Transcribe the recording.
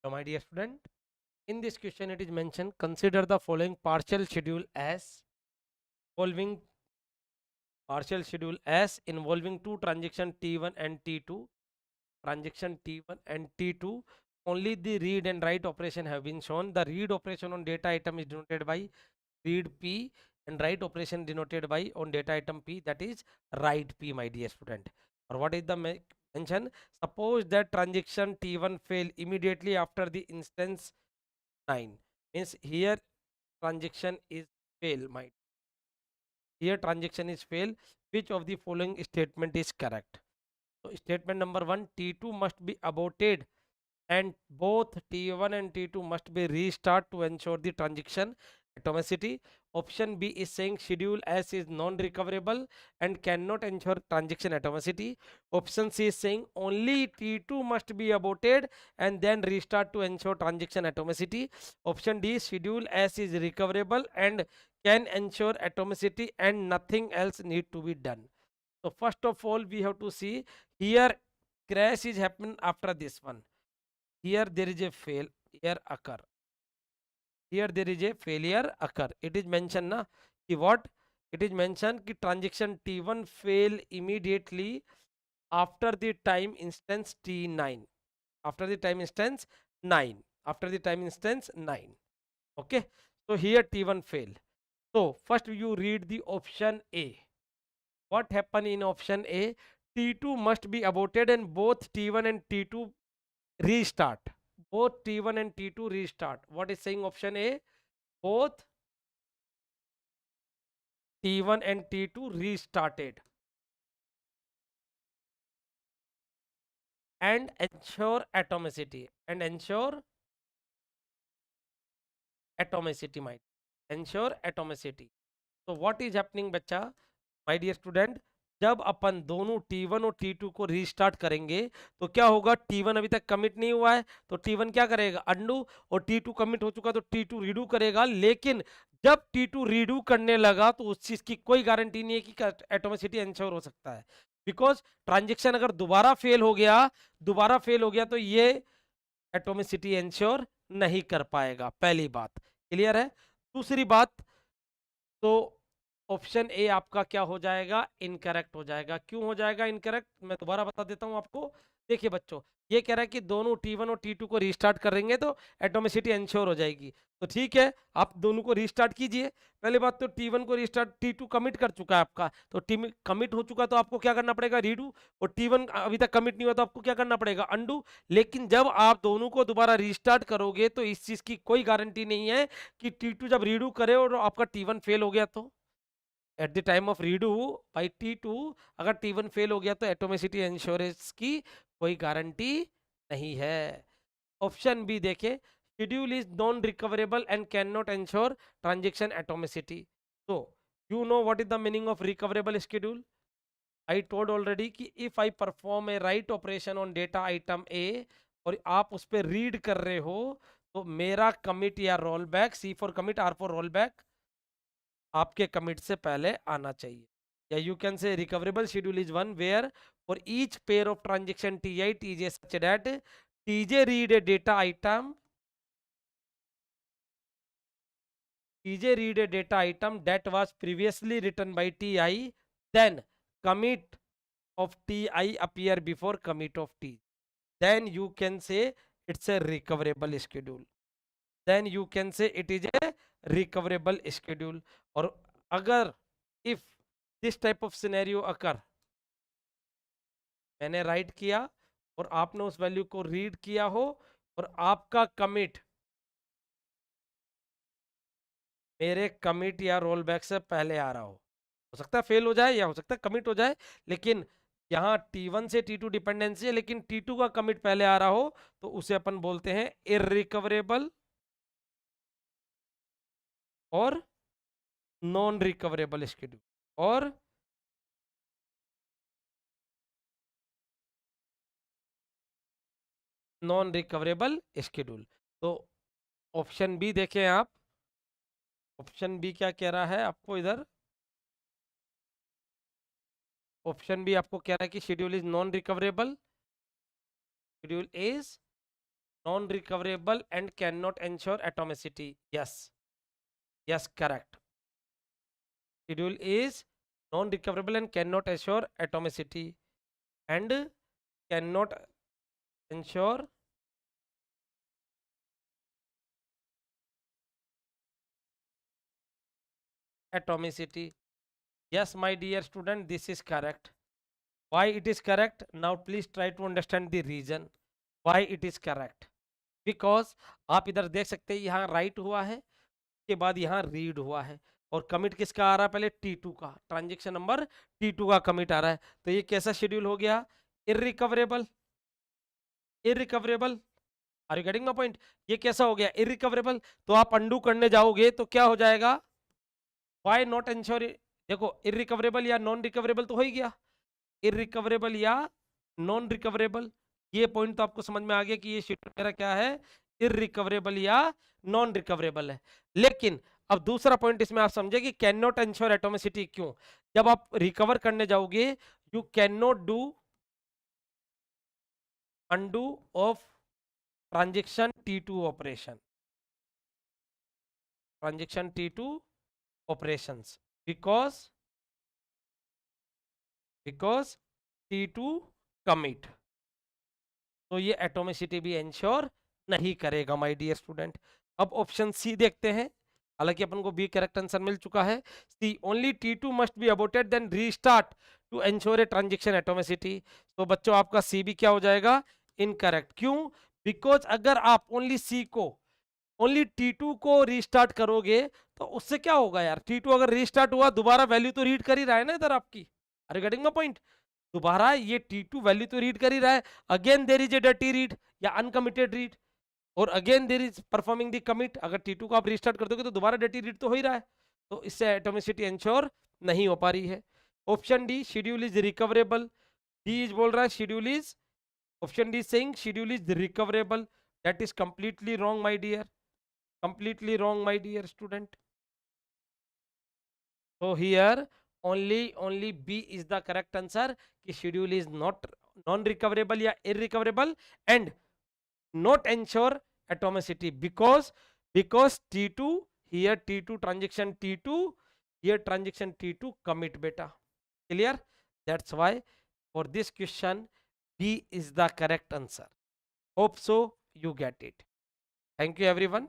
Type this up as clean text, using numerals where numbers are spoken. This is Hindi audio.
So my dear student, in this question it is mentioned, consider the following following partial schedule as involving two transaction T1 and T2. Transaction T1 and T2, only the read and write operation have been shown. The read operation on data item is denoted by read P and write operation denoted by on data item P, that is write P, my dear student. Or what is the mention? Suppose that transaction T1 fail immediately after the instance 9. Means here transaction is fail, my here transaction is fail. Which of the following statement is correct? So statement number 1, T2 must be aborted and both T1 and T2 must be restart to ensure the transaction atomicity. Option B is saying schedule S is non-recoverable and cannot ensure transaction atomicity. Option C is saying only T2 must be aborted and then restart to ensure transaction atomicity. Option D, schedule S is recoverable and can ensure atomicity and nothing else need to be done. So first of all, we have to see here crash is happen after this one. Here there is a failure occur. Here there is a failure occur. It is mentioned na ki what? It is mentioned ki transaction T1 fail immediately after the time instance T9. After the time instance 9. After the time instance 9. Okay. So here T1 fail. So first you read the option A. What happened in option A? T2 must be aborted and both T1 and T2 restart. Both T1 and T2 restart. What is saying option A? Both T1 and T2 restarted and ensure atomicity. And ensure atomicity, might ensure atomicity. So what is happening बच्चा, my dear student? जब अपन दोनों T1 और T2 को रीस्टार्ट करेंगे तो क्या होगा? T1 अभी तक कमिट नहीं हुआ है तो T1 क्या करेगा? अंडू, और T2 कमिट हो चुका तो T2 रीडू करेगा। लेकिन जब T2 रीडू करने लगा तो उस चीज की कोई गारंटी नहीं है कि एटोमिसिटी एंश्योर हो सकता है, बिकॉज ट्रांजेक्शन अगर दोबारा फेल हो गया तो ये एटोमिसिटी एंश्योर नहीं कर पाएगा। पहली बात क्लियर है। दूसरी बात, तो ऑप्शन ए आपका क्या हो जाएगा? इनकरेक्ट हो जाएगा। क्यों हो जाएगा इनकरेक्ट? मैं दोबारा बता देता हूं आपको। देखिए बच्चों, ये कह रहा है कि दोनों T1 और T2 को रीस्टार्ट करेंगे तो एटोमिसिटी एंश्योर हो जाएगी। तो ठीक है, आप दोनों को रीस्टार्ट कीजिए। पहली बात तो T1 को रीस्टार्ट, T2 कमिट कर चुका है आपका, तो कमिट हो चुका तो आपको क्या करना पड़ेगा? रीडू। और T1 अभी तक कमिट नहीं हुआ तो आपको क्या करना पड़ेगा? अंडू। लेकिन जब आप दोनों को दोबारा रीस्टार्ट करोगे तो इस चीज की कोई गारंटी नहीं है कि T2 जब रीडू करे और आपका T1 फेल हो गया तो at the time of redo by T2 अगर T1 फेल हो गया तो एटोमिसिटी इंश्योरेंस की कोई गारंटी नहीं है। ऑप्शन बी देखे, schedule is non recoverable and can not ensure transaction atomicity. तो you know what is the meaning of recoverable schedule? I told already कि if I perform a write operation on data item A और आप उस पर रीड कर रहे हो तो मेरा कमिट या roll back, C for commit, R for roll back, आपके कमिट से पहले आना चाहिए। या you can say recoverable schedule is one where for each pair of transaction T TJ such that TJ read a data item that was previously written by TI, then commit of TI appear before commit of T, then you can say it's a recoverable schedule. Then you can say it is a recoverable schedule. और अगर if this type of scenario occur, मैंने राइट किया और आपने उस वैल्यू को रीड किया हो और आपका कमिट मेरे कमिट या रोल बैक से पहले आ रहा हो सकता है फेल हो जाए या हो सकता है कमिट हो जाए, लेकिन यहाँ T1 से T2 डिपेंडेंसी है लेकिन T2 का कमिट पहले आ रहा हो तो उसे अपन बोलते हैं इररिकवरेबल और नॉन रिकवरेबल शेड्यूल। और नॉन रिकवरेबल शेड्यूल। तो ऑप्शन बी देखें आप, ऑप्शन बी क्या कह रहा है आपको इधर? ऑप्शन बी आपको कह रहा है कि schedule is non recoverable, schedule is non recoverable and cannot ensure atomicity. Yes, correct. Schedule is non recoverable and cannot assure atomicity and cannot ensure atomicity. Yes, my dear student, this is correct. Why it is correct? Now please try to understand the reason why it is correct. Because आप इधर देख सकते हैं यहाँ राइट हुआ है, के बाद यहाँ रीड हुआ है, और कमिट किसका आ रहा है? पहले T2 का, ट्रांजेक्शन नंबर T2 का कमिट आ रहा है। तो ये कैसा शेड्यूल हो गया? Irrecoverable. Irrecoverable, are you getting my point? ये कैसा हो गया? इररिकवरेबल। तो आप अंडू करने जाओगे तो क्या हो जाएगा? वाई नॉट एंश्योर, देखो इररिकवरेबल या नॉन रिकवरेबल तो हो ही गया, इररिकवरेबल या नॉन रिकवरेबल। ये पॉइंट तो आपको समझ में आ गया कि ये शेड्यूल मेरा क्या है? इररिकवरेबल या नॉन रिकवरेबल है। लेकिन अब दूसरा पॉइंट इसमें आप समझे कि कैन नॉट एंश्योर एटोमिसिटी क्यों? जब आप रिकवर करने जाओगे, you can not do undo of transaction T2 operation, transaction T2 operations because T2 commit। तो ये एटोमिसिटी भी एंश्योर नहीं करेगा माय डियर स्टूडेंट। अब ऑप्शन सी देखते हैं, हालांकि अपन को बी करेक्ट आंसर मिल चुका है। C only T2 must be aborted then restart to ensure a transaction atomicity. तो बच्चों आपका सी भी क्या हो जाएगा? इनकरेक्ट। क्यों? बिकॉज अगर आप ओनली सी को, ओनली T2 को रीस्टार्ट करोगे तो उससे क्या होगा यार? T2 अगर रीस्टार्ट हुआ, दोबारा वैल्यू तो रीड कर ही रहा है ना इधर आपकी। Are you getting my point? दोबारा ये T2 वैल्यू तो रीड कर ही रहा है। Again there is a dirty read या अनकमिटेड रीड, और again there is performing the commit. अगर T2 को आप रीस्टार्ट कर दोगे तो दोबारा डर्टी रीड तो हो ही रहा है, तो इससे एटोमिसिटी इंश्योर नहीं हो पा रही है। Option D, schedule is recoverable. D is बोल रहा है schedule is, option D saying schedule is recoverable. That is completely wrong my dear, completely wrong my dear student. So here only B is the correct answer कि schedule is not non recoverable या irrecoverable and not ensure atomicity because T2 here, T2 transaction T2 here, transaction T2 commit beta. Clear? That's why for this question B is the correct answer. Hope so you get it. Thank you everyone.